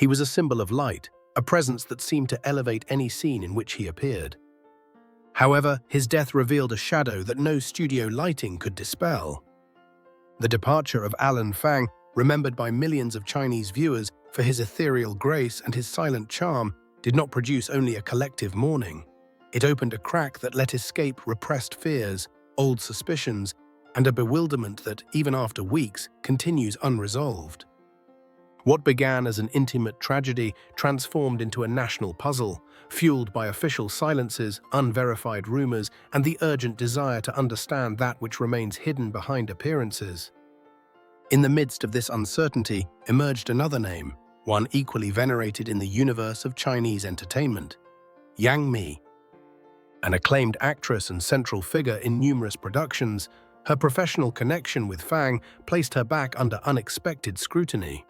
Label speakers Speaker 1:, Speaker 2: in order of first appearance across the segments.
Speaker 1: He was a symbol of light, a presence that seemed to elevate any scene in which he appeared. However, his death revealed a shadow that no studio lighting could dispel. The departure of Alan Fang, remembered by millions of Chinese viewers for his ethereal grace and his silent charm, did not produce only a collective mourning. It opened a crack that let escape repressed fears, old suspicions, and a bewilderment that, even after weeks, continues unresolved. What began as an intimate tragedy transformed into a national puzzle, fueled by official silences, unverified rumors, and the urgent desire to understand that which remains hidden behind appearances. In the midst of this uncertainty emerged another name, one equally venerated in the universe of Chinese entertainment: Yang Mi. An acclaimed actress and central figure in numerous productions, her professional connection with Fang placed her back under unexpected scrutiny.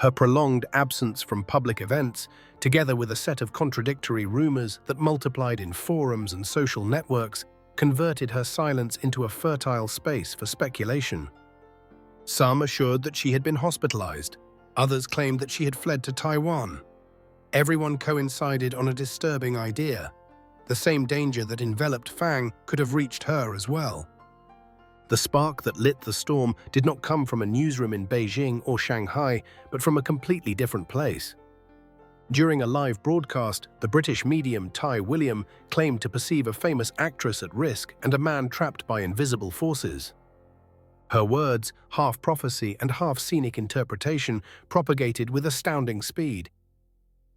Speaker 1: Her prolonged absence from public events, together with a set of contradictory rumors that multiplied in forums and social networks, converted her silence into a fertile space for speculation. Some assured that she had been hospitalized. Others claimed that she had fled to Taiwan. Everyone coincided on a disturbing idea. The same danger that enveloped Fang could have reached her as well. The spark that lit the storm did not come from a newsroom in Beijing or Shanghai, but from a completely different place. During a live broadcast, the British medium Tai William claimed to perceive a famous actress at risk and a man trapped by invisible forces. Her words, half prophecy and half scenic interpretation, propagated with astounding speed.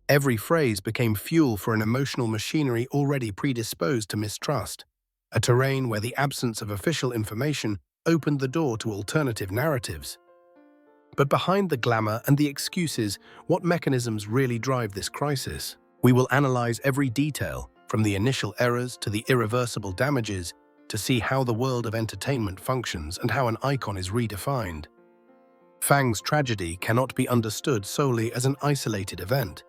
Speaker 1: Every phrase became fuel for an emotional machinery already predisposed to mistrust, a terrain where the absence of official information opened the door to alternative narratives. But behind the glamour and the excuses, what mechanisms really drive this crisis? We will analyze every detail, from the initial errors to the irreversible damages, to see how the world of entertainment functions and how an icon is redefined. Fang's tragedy cannot be understood solely as an isolated event.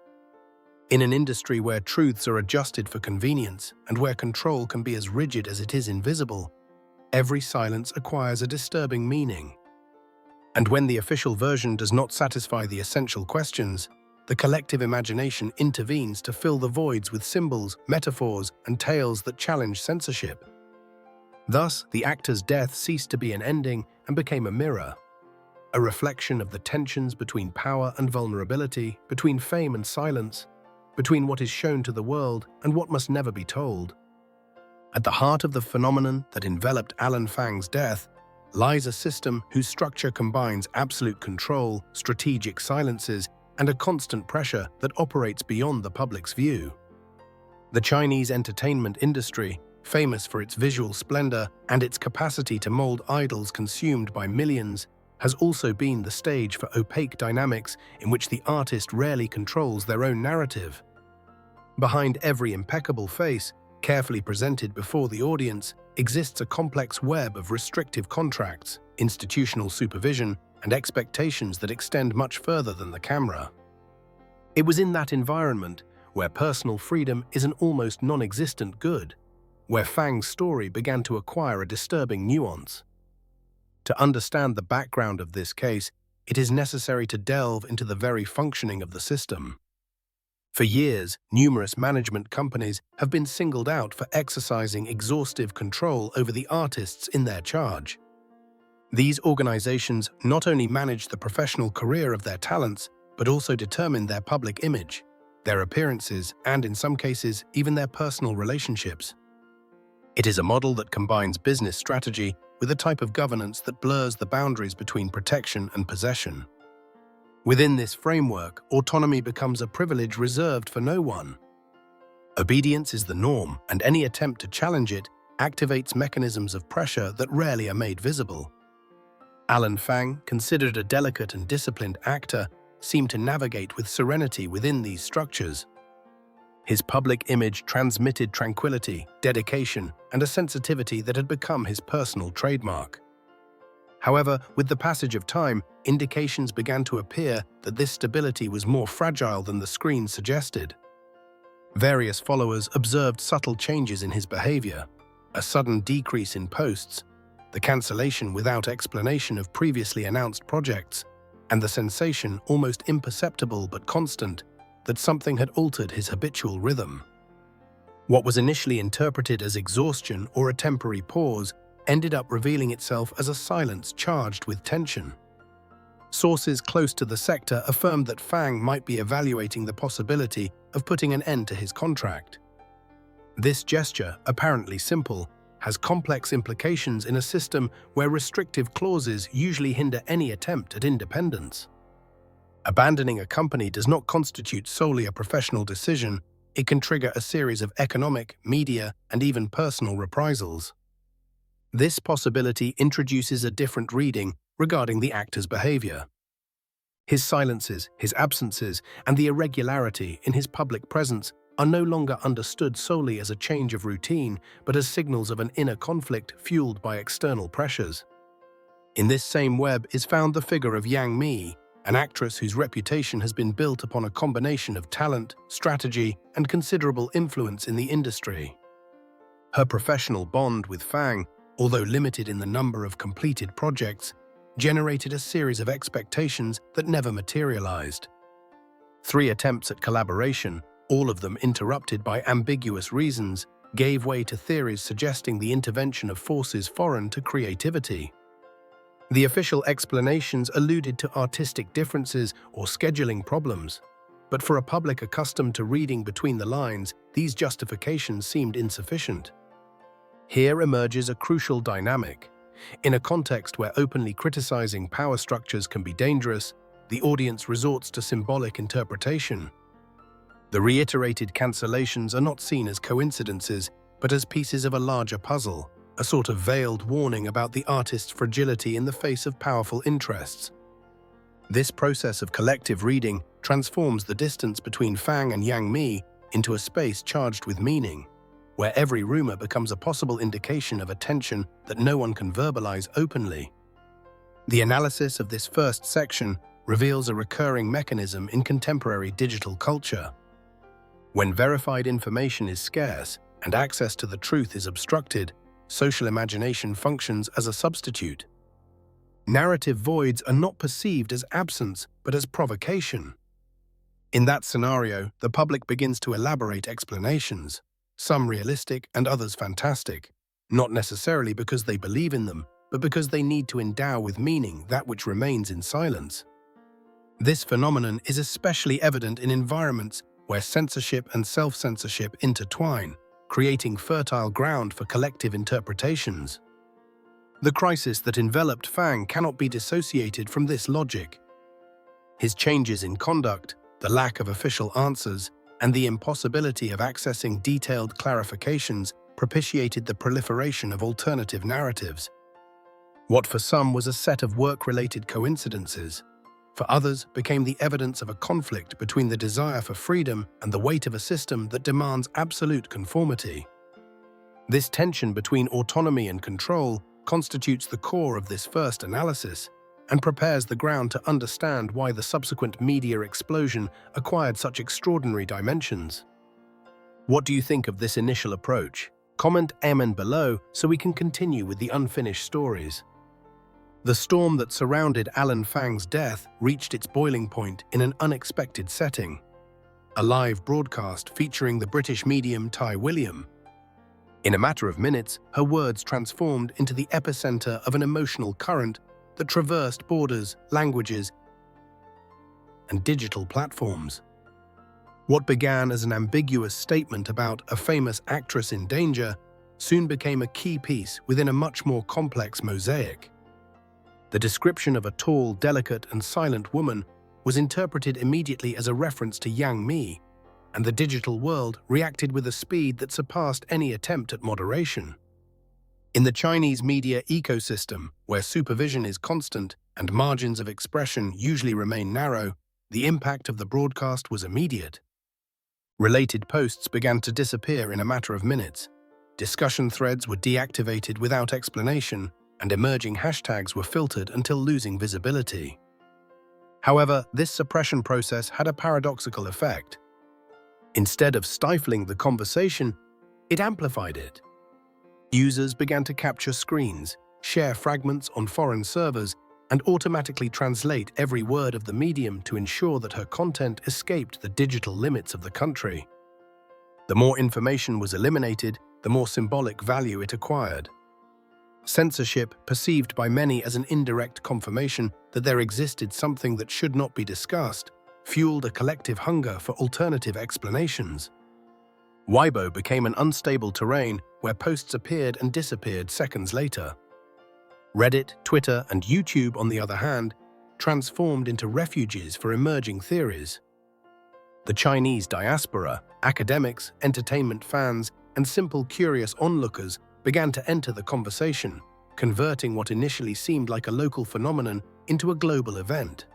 Speaker 1: In an industry where truths are adjusted for convenience and where control can be as rigid as it is invisible, every silence acquires a disturbing meaning. And when the official version does not satisfy the essential questions, the collective imagination intervenes to fill the voids with symbols, metaphors, and tales that challenge censorship. Thus, the actor's death ceased to be an ending and became a mirror, a reflection of the tensions between power and vulnerability, between fame and silence, between what is shown to the world and what must never be told. At the heart of the phenomenon that enveloped Alan Fang's death lies a system whose structure combines absolute control, strategic silences, and a constant pressure that operates beyond the public's view. The Chinese entertainment industry, famous for its visual splendor and its capacity to mold idols consumed by millions, has also been the stage for opaque dynamics in which the artist rarely controls their own narrative. Behind every impeccable face, carefully presented before the audience, exists a complex web of restrictive contracts, institutional supervision, and expectations that extend much further than the camera. It was in that environment, where personal freedom is an almost non-existent good, where Fang's story began to acquire a disturbing nuance. To understand the background of this case, it is necessary to delve into the very functioning of the system. For years, numerous management companies have been singled out for exercising exhaustive control over the artists in their charge. These organizations not only manage the professional career of their talents, but also determine their public image, their appearances, and in some cases, even their personal relationships. It is a model that combines business strategy with a type of governance that blurs the boundaries between protection and possession. Within this framework, autonomy becomes a privilege reserved for no one. Obedience is the norm, and any attempt to challenge it activates mechanisms of pressure that rarely are made visible. Alan Fang, considered a delicate and disciplined actor, seemed to navigate with serenity within these structures. His public image transmitted tranquility, dedication, and a sensitivity that had become his personal trademark. However, with the passage of time, indications began to appear that this stability was more fragile than the screen suggested. Various followers observed subtle changes in his behavior, a sudden decrease in posts, the cancellation without explanation of previously announced projects, and the sensation, almost imperceptible but constant, that something had altered his habitual rhythm. What was initially interpreted as exhaustion or a temporary pause ended up revealing itself as a silence charged with tension. Sources close to the sector affirmed that Fang might be evaluating the possibility of putting an end to his contract. This gesture, apparently simple, has complex implications in a system where restrictive clauses usually hinder any attempt at independence. Abandoning a company does not constitute solely a professional decision. It can trigger a series of economic, media, and even personal reprisals. This possibility introduces a different reading regarding the actor's behavior. His silences, his absences, and the irregularity in his public presence are no longer understood solely as a change of routine, but as signals of an inner conflict fueled by external pressures. In this same web is found the figure of Yang Mi, an actress whose reputation has been built upon a combination of talent, strategy, and considerable influence in the industry. Her professional bond with Fang, although limited in the number of completed projects, generated a series of expectations that never materialized. 3 attempts at collaboration, all of them interrupted by ambiguous reasons, gave way to theories suggesting the intervention of forces foreign to creativity. The official explanations alluded to artistic differences or scheduling problems, but for a public accustomed to reading between the lines, these justifications seemed insufficient. Here emerges a crucial dynamic. In a context where openly criticizing power structures can be dangerous, the audience resorts to symbolic interpretation. The reiterated cancellations are not seen as coincidences, but as pieces of a larger puzzle, a sort of veiled warning about the artist's fragility in the face of powerful interests. This process of collective reading transforms the distance between Fang and Yang Mi into a space charged with meaning, where every rumor becomes a possible indication of a tension that no one can verbalize openly. The analysis of this first section reveals a recurring mechanism in contemporary digital culture. When verified information is scarce and access to the truth is obstructed, social imagination functions as a substitute. Narrative voids are not perceived as absence, but as provocation. In that scenario, the public begins to elaborate explanations, some realistic and others fantastic, not necessarily because they believe in them, but because they need to endow with meaning that which remains in silence. This phenomenon is especially evident in environments where censorship and self-censorship intertwine, creating fertile ground for collective interpretations. The crisis that enveloped Fang cannot be dissociated from this logic. His changes in conduct, the lack of official answers, and the impossibility of accessing detailed clarifications propitiated the proliferation of alternative narratives. What for some was a set of work-related coincidences, for others became the evidence of a conflict between the desire for freedom and the weight of a system that demands absolute conformity. This tension between autonomy and control constitutes the core of this first analysis and prepares the ground to understand why the subsequent media explosion acquired such extraordinary dimensions. What do you think of this initial approach? Comment Amen below so we can continue with the unfinished stories. The storm that surrounded Alan Fang's death reached its boiling point in an unexpected setting. A live broadcast featuring the British medium Tai William. In a matter of minutes, her words transformed into the epicenter of an emotional current that traversed borders, languages, and digital platforms. What began as an ambiguous statement about a famous actress in danger soon became a key piece within a much more complex mosaic. The description of a tall, delicate, and silent woman was interpreted immediately as a reference to Yang Mi, and the digital world reacted with a speed that surpassed any attempt at moderation. In the Chinese media ecosystem, where supervision is constant and margins of expression usually remain narrow, the impact of the broadcast was immediate. Related posts began to disappear in a matter of minutes. Discussion threads were deactivated without explanation, and emerging hashtags were filtered until losing visibility. However, this suppression process had a paradoxical effect. Instead of stifling the conversation, it amplified it. Users began to capture screens, share fragments on foreign servers, and automatically translate every word of the medium to ensure that her content escaped the digital limits of the country. The more information was eliminated, the more symbolic value it acquired. Censorship, perceived by many as an indirect confirmation that there existed something that should not be discussed, fueled a collective hunger for alternative explanations. Weibo became an unstable terrain where posts appeared and disappeared seconds later. Reddit, Twitter, and YouTube, on the other hand, transformed into refuges for emerging theories. The Chinese diaspora, academics, entertainment fans, and simple curious onlookers began to enter the conversation, converting what initially seemed like a local phenomenon into a global event.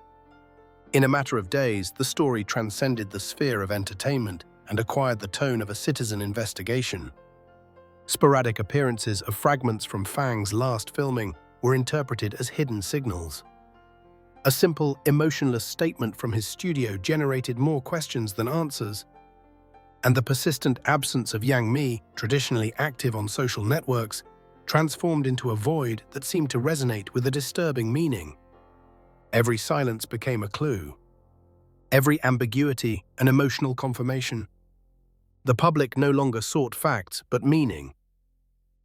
Speaker 1: In a matter of days, the story transcended the sphere of entertainment and acquired the tone of a citizen investigation. Sporadic appearances of fragments from Fang's last filming were interpreted as hidden signals. A simple, emotionless statement from his studio generated more questions than answers, and the persistent absence of Yang Mi, traditionally active on social networks, transformed into a void that seemed to resonate with a disturbing meaning. Every silence became a clue. Every ambiguity an emotional confirmation. The public no longer sought facts but meaning.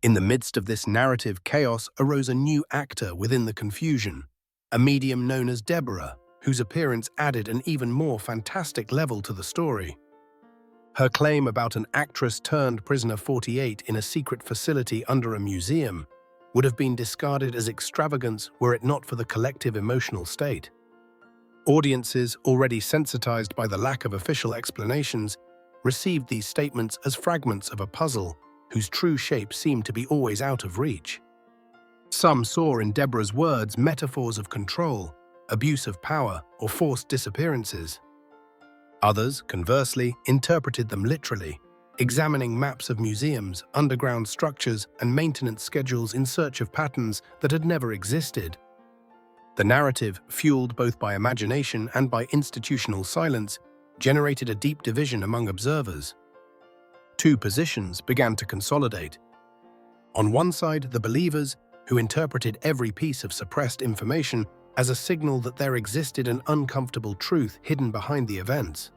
Speaker 1: In the midst of this narrative chaos arose a new actor within the confusion, a medium known as Deborah, whose appearance added an even more fantastic level to the story. Her claim about an actress turned prisoner 48 in a secret facility under a museum would have been discarded as extravagance were it not for the collective emotional state. Audiences, already sensitized by the lack of official explanations, received these statements as fragments of a puzzle whose true shape seemed to be always out of reach. Some saw in Deborah's words metaphors of control, abuse of power, or forced disappearances. Others, conversely, interpreted them literally, examining maps of museums, underground structures, and maintenance schedules in search of patterns that had never existed. The narrative, fueled both by imagination and by institutional silence, generated a deep division among observers. Two positions began to consolidate. On one side, the believers, who interpreted every piece of suppressed information as a signal that there existed an uncomfortable truth hidden behind the events.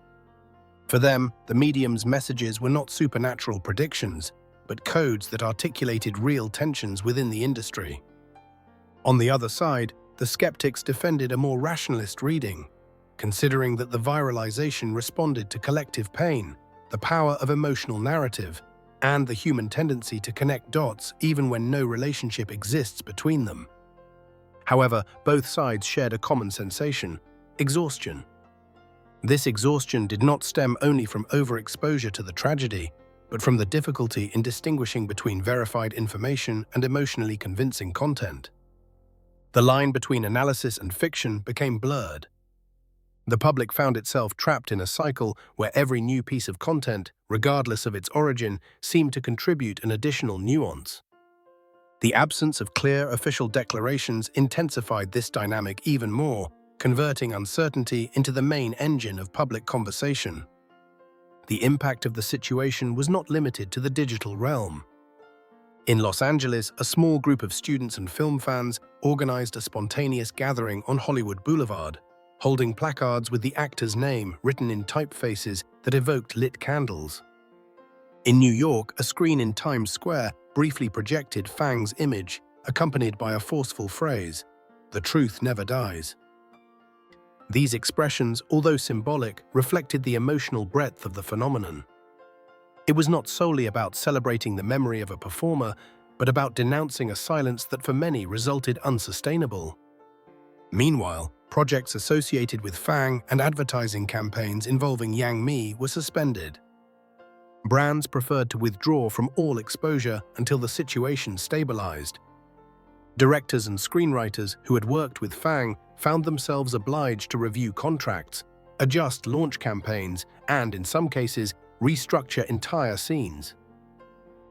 Speaker 1: For them, the medium's messages were not supernatural predictions, but codes that articulated real tensions within the industry. On the other side, the skeptics defended a more rationalist reading, considering that the viralization responded to collective pain, the power of emotional narrative, and the human tendency to connect dots even when no relationship exists between them. However, both sides shared a common sensation: exhaustion. This exhaustion did not stem only from overexposure to the tragedy, but from the difficulty in distinguishing between verified information and emotionally convincing content. The line between analysis and fiction became blurred. The public found itself trapped in a cycle where every new piece of content, regardless of its origin, seemed to contribute an additional nuance. The absence of clear official declarations intensified this dynamic even more, converting uncertainty into the main engine of public conversation. The impact of the situation was not limited to the digital realm. In Los Angeles, a small group of students and film fans organized a spontaneous gathering on Hollywood Boulevard, holding placards with the actor's name written in typefaces that evoked lit candles. In New York, a screen in Times Square briefly projected Fang's image, accompanied by a forceful phrase, "The truth never dies." These expressions, although symbolic, reflected the emotional breadth of the phenomenon. It was not solely about celebrating the memory of a performer, but about denouncing a silence that for many resulted unsustainable. Meanwhile, projects associated with Fang and advertising campaigns involving Yang Mi were suspended. Brands preferred to withdraw from all exposure until the situation stabilized. Directors and screenwriters who had worked with Fang found themselves obliged to review contracts, adjust launch campaigns, and, in some cases, restructure entire scenes.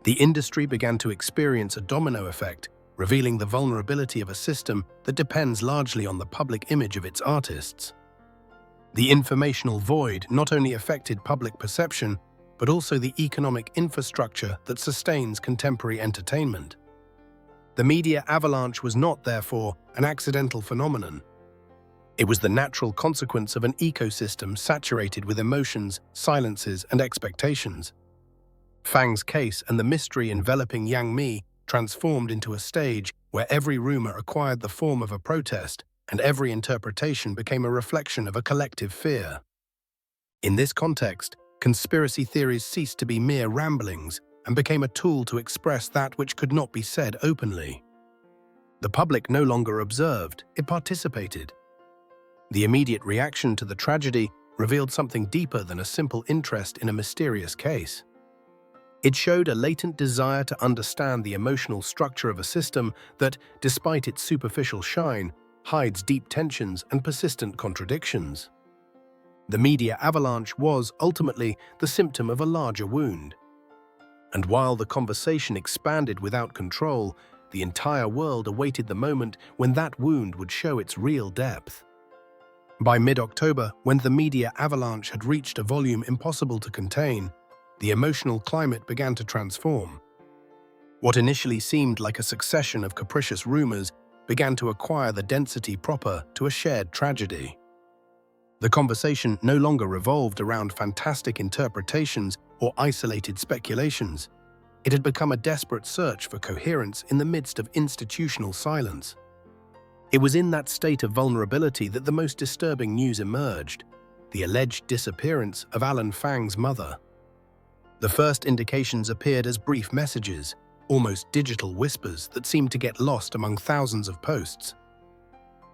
Speaker 1: The industry began to experience a domino effect, revealing the vulnerability of a system that depends largely on the public image of its artists. The informational void not only affected public perception, but also the economic infrastructure that sustains contemporary entertainment. The media avalanche was not, therefore, an accidental phenomenon. It was the natural consequence of an ecosystem saturated with emotions, silences, and expectations. Fang's case and the mystery enveloping Yang Mi transformed into a stage where every rumor acquired the form of a protest and every interpretation became a reflection of a collective fear. In this context, conspiracy theories ceased to be mere ramblings and became a tool to express that which could not be said openly. The public no longer observed, it participated. The immediate reaction to the tragedy revealed something deeper than a simple interest in a mysterious case. It showed a latent desire to understand the emotional structure of a system that, despite its superficial shine, hides deep tensions and persistent contradictions. The media avalanche was, ultimately, the symptom of a larger wound. And while the conversation expanded without control, the entire world awaited the moment when that wound would show its real depth. By mid-October, when the media avalanche had reached a volume impossible to contain, the emotional climate began to transform. What initially seemed like a succession of capricious rumors began to acquire the density proper to a shared tragedy. The conversation no longer revolved around fantastic interpretations or isolated speculations. It had become a desperate search for coherence in the midst of institutional silence. It was in that state of vulnerability that the most disturbing news emerged: the alleged disappearance of Alan Fang's mother. The first indications appeared as brief messages, almost digital whispers that seemed to get lost among thousands of posts.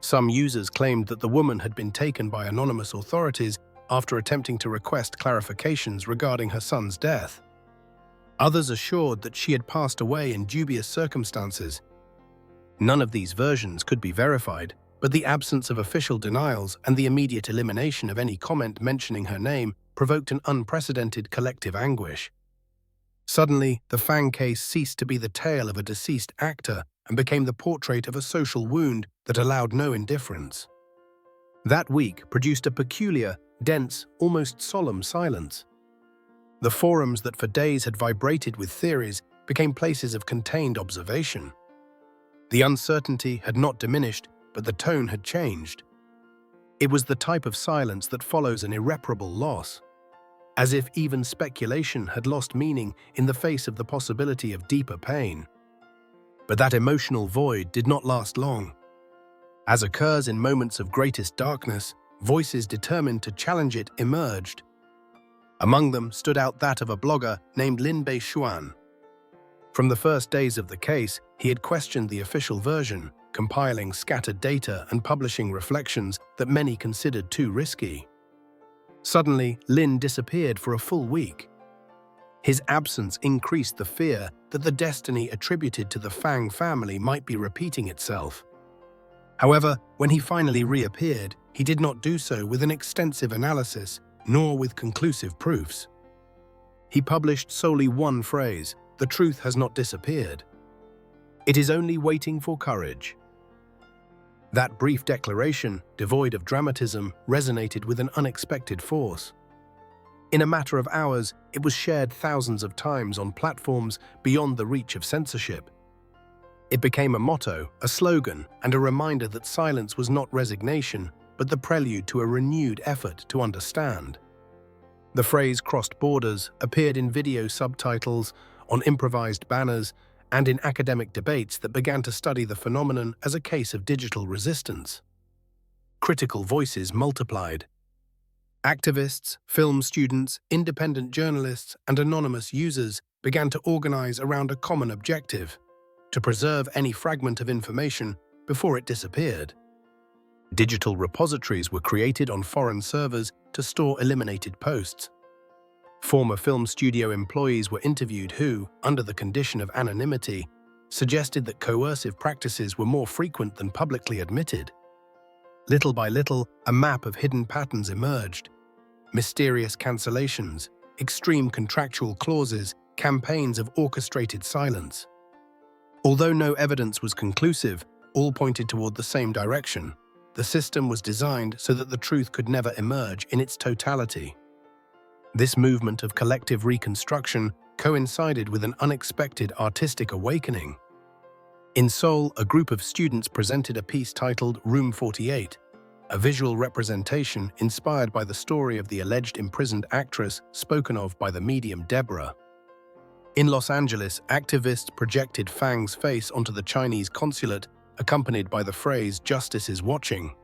Speaker 1: Some users claimed that the woman had been taken by anonymous authorities after attempting to request clarifications regarding her son's death. Others assured that she had passed away in dubious circumstances. None of these versions could be verified, but the absence of official denials and the immediate elimination of any comment mentioning her name provoked an unprecedented collective anguish. Suddenly, the Fang case ceased to be the tale of a deceased actor and became the portrait of a social wound that allowed no indifference. That week produced a peculiar, dense, almost solemn silence. The forums that for days had vibrated with theories became places of contained observation. The uncertainty had not diminished, but the tone had changed. It was the type of silence that follows an irreparable loss, as if even speculation had lost meaning in the face of the possibility of deeper pain. But that emotional void did not last long. As occurs in moments of greatest darkness, voices determined to challenge it emerged. Among them stood out that of a blogger named Lin Xuan. From the first days of the case, he had questioned the official version, compiling scattered data and publishing reflections that many considered too risky. Suddenly, Lin disappeared for a full week. His absence increased the fear that the destiny attributed to the Fang family might be repeating itself. However, when he finally reappeared, he did not do so with an extensive analysis, nor with conclusive proofs. He published solely one phrase: "The truth has not disappeared. It is only waiting for courage." That brief declaration, devoid of dramatism, resonated with an unexpected force. In a matter of hours, it was shared thousands of times on platforms beyond the reach of censorship. It became a motto, a slogan, and a reminder that silence was not resignation, but the prelude to a renewed effort to understand. The phrase crossed borders, appeared in video subtitles, on improvised banners, and in academic debates that began to study the phenomenon as a case of digital resistance. Critical voices multiplied. Activists, film students, independent journalists, and anonymous users began to organize around a common objective: to preserve any fragment of information before it disappeared. Digital repositories were created on foreign servers to store eliminated posts. Former film studio employees were interviewed who, under the condition of anonymity, suggested that coercive practices were more frequent than publicly admitted. Little by little, a map of hidden patterns emerged: mysterious cancellations, extreme contractual clauses, campaigns of orchestrated silence. Although no evidence was conclusive, all pointed toward the same direction. The system was designed so that the truth could never emerge in its totality. This movement of collective reconstruction coincided with an unexpected artistic awakening. In Seoul, a group of students presented a piece titled Room 48, a visual representation inspired by the story of the alleged imprisoned actress spoken of by the medium Deborah. In Los Angeles, activists projected Fang's face onto the Chinese consulate, accompanied by the phrase, "Justice is watching."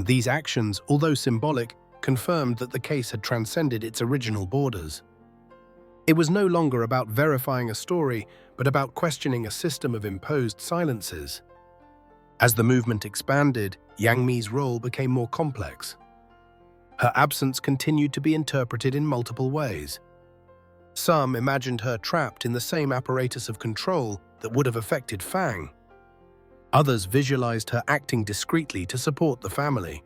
Speaker 1: These actions, although symbolic, confirmed that the case had transcended its original borders. It was no longer about verifying a story, but about questioning a system of imposed silences. As the movement expanded, Yang Mi's role became more complex. Her absence continued to be interpreted in multiple ways. Some imagined her trapped in the same apparatus of control that would have affected Fang. Others visualized her acting discreetly to support the family.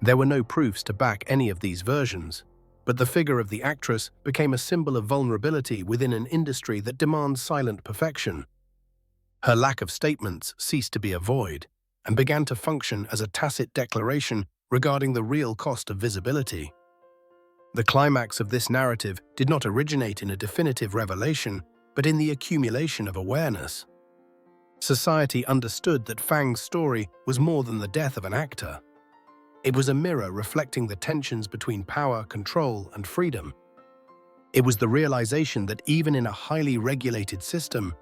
Speaker 1: There were no proofs to back any of these versions, but the figure of the actress became a symbol of vulnerability within an industry that demands silent perfection. Her lack of statements ceased to be a void and began to function as a tacit declaration regarding the real cost of visibility. The climax of this narrative did not originate in a definitive revelation, but in the accumulation of awareness. Society understood that Fang's story was more than the death of an actor. It was a mirror reflecting the tensions between power, control, and freedom. It was the realization that even in a highly regulated system,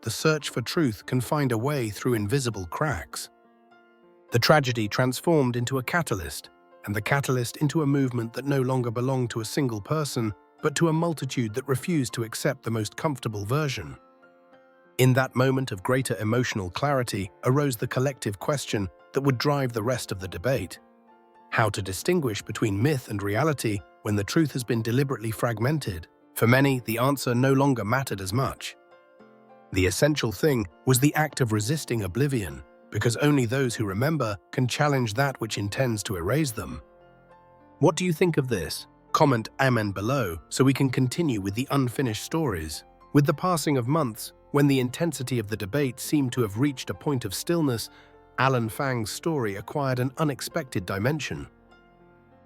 Speaker 1: the search for truth can find a way through invisible cracks. The tragedy transformed into a catalyst, and the catalyst into a movement that no longer belonged to a single person, but to a multitude that refused to accept the most comfortable version. In that moment of greater emotional clarity arose the collective question that would drive the rest of the debate: how to distinguish between myth and reality when the truth has been deliberately fragmented. For many, the answer no longer mattered as much. The essential thing was the act of resisting oblivion, because only those who remember can challenge that which intends to erase them. What do you think of this? Comment Amen below so we can continue with the unfinished stories. With the passing of months, when the intensity of the debate seemed to have reached a point of stillness, Alan Fang's story acquired an unexpected dimension.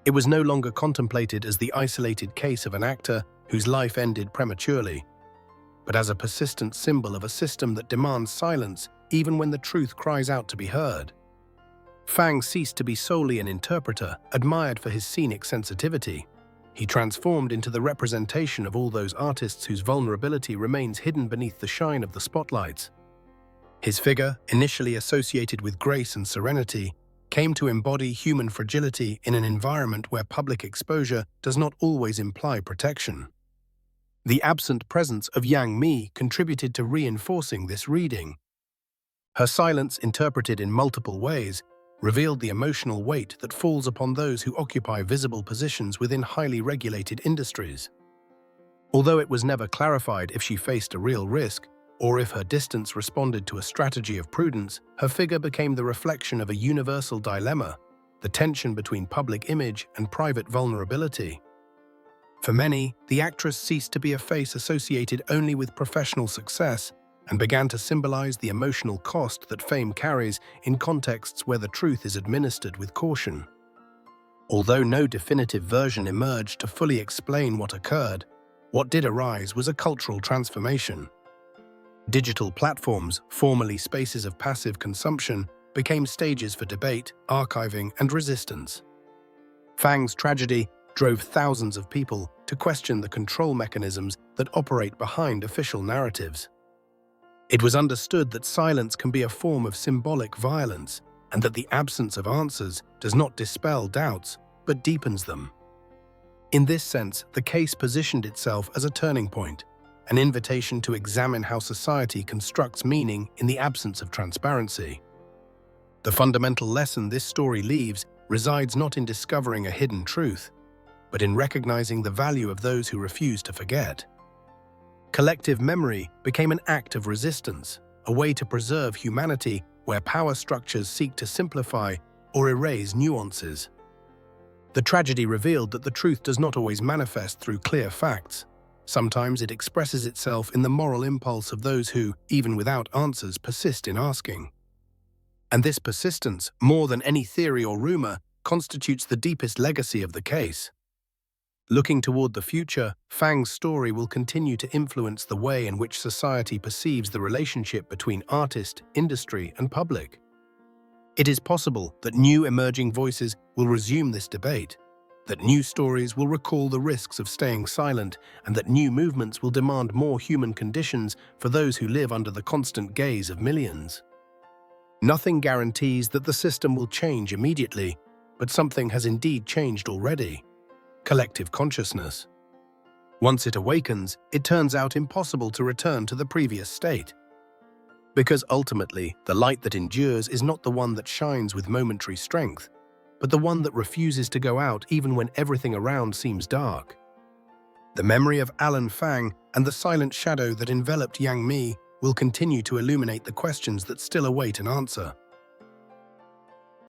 Speaker 1: It was no longer contemplated as the isolated case of an actor whose life ended prematurely, but as a persistent symbol of a system that demands silence even when the truth cries out to be heard. Fang ceased to be solely an interpreter, admired for his scenic sensitivity. He transformed into the representation of all those artists whose vulnerability remains hidden beneath the shine of the spotlights. His figure, initially associated with grace and serenity, came to embody human fragility in an environment where public exposure does not always imply protection. The absent presence of Yang Mi contributed to reinforcing this reading. Her silence, interpreted in multiple ways, revealed the emotional weight that falls upon those who occupy visible positions within highly regulated industries. Although it was never clarified if she faced a real risk, or if her distance responded to a strategy of prudence, her figure became the reflection of a universal dilemma: the tension between public image and private vulnerability. For many, the actress ceased to be a face associated only with professional success and began to symbolize the emotional cost that fame carries in contexts where the truth is administered with caution. Although no definitive version emerged to fully explain what occurred, what did arise was a cultural transformation. Digital platforms, formerly spaces of passive consumption, became stages for debate, archiving, and resistance. Fang's tragedy drove thousands of people to question the control mechanisms that operate behind official narratives. It was understood that silence can be a form of symbolic violence, and that the absence of answers does not dispel doubts, but deepens them. In this sense, the case positioned itself as a turning point, an invitation to examine how society constructs meaning in the absence of transparency. The fundamental lesson this story leaves resides not in discovering a hidden truth, but in recognizing the value of those who refuse to forget. Collective memory became an act of resistance, a way to preserve humanity where power structures seek to simplify or erase nuances. The tragedy revealed that the truth does not always manifest through clear facts. Sometimes it expresses itself in the moral impulse of those who, even without answers, persist in asking. And this persistence, more than any theory or rumor, constitutes the deepest legacy of the case. Looking toward the future, Fang's story will continue to influence the way in which society perceives the relationship between artist, industry, and public. It is possible that new emerging voices will resume this debate, that new stories will recall the risks of staying silent, and that new movements will demand more human conditions for those who live under the constant gaze of millions. Nothing guarantees that the system will change immediately, but something has indeed changed already: collective consciousness. Once it awakens, it turns out impossible to return to the previous state. Because ultimately, the light that endures is not the one that shines with momentary strength, but the one that refuses to go out even when everything around seems dark. The memory of Alan Fang and the silent shadow that enveloped Yang Mi will continue to illuminate the questions that still await an answer.